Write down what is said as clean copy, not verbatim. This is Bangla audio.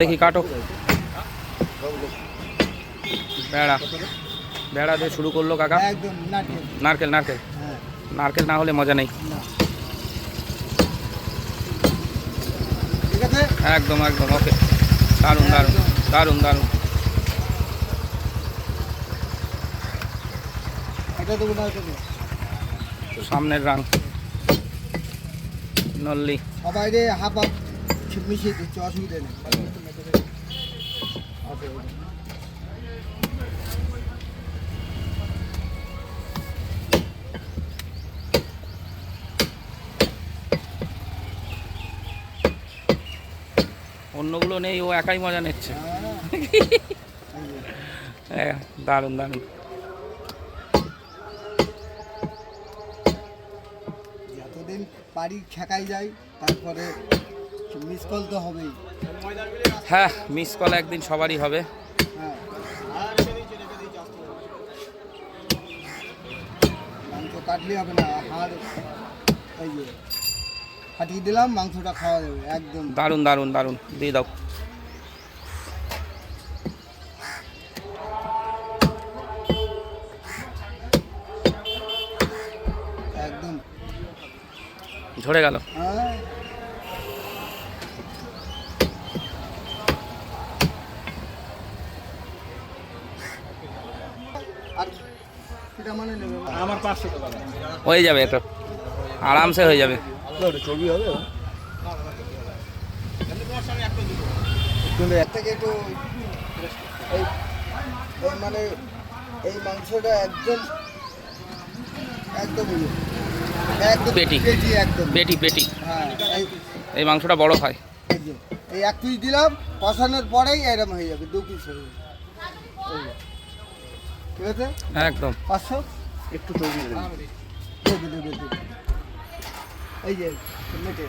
দেখি কাটো বেড়া বেড়া দিয়ে শুরু করলো কাকা। একদম নারকেল নারকেল নারকেল হ্যাঁ নারকেল না হলে মজা নেই। না ঠিক আছে একদম একদম ওকে দারুণ দারুণ দারুণ দারুণ। এটা দেবো না এটা দেবো সামনের রাং নল্লি সবাই রে হাফ হাফ মিশিয়ে দিচ্ছে অসুবিধা নেই অন্যগুলো নেই, ও একাই মজা নিচ্ছে। হ্যাঁ দারুণ দারুণ। যতদিন পারি ঠেকাই যায় তারপরে মিস কল তো হবেই। হ্যাঁ মিস কল একদিন সবারই হবে। হ্যাঁ মাংস কাটলে হবে না, হাড় এই যে ফাটিয়ে দিলাম, মাংসটা খাওয়া যাবে একদম। দারুণ দারুণ দারুণ দিয়ে দাও। একদম ঝরে গেল। হ্যাঁ আর সেটা মানে নেবে আমার 500 টাকা হয়ে যাবে, এটা আরামসে হয়ে যাবে। ছবি হবে এর থেকে একটু এই এই মানে এই মাংসটা একদম একদম একদম পেটি। পেটি একদম পেটি পেটি, হ্যাঁ এই মাংসটা বড় হয়। এই যে এই এক পিস দিলাম, কষানোর পরেই এরকম হয়ে যাবে, 2 পিস হয়ে যাবে। এই যে। ঠিক আছে একদম 500 একটু তৈরি দেবে দেবে দেবে এই যে মেটে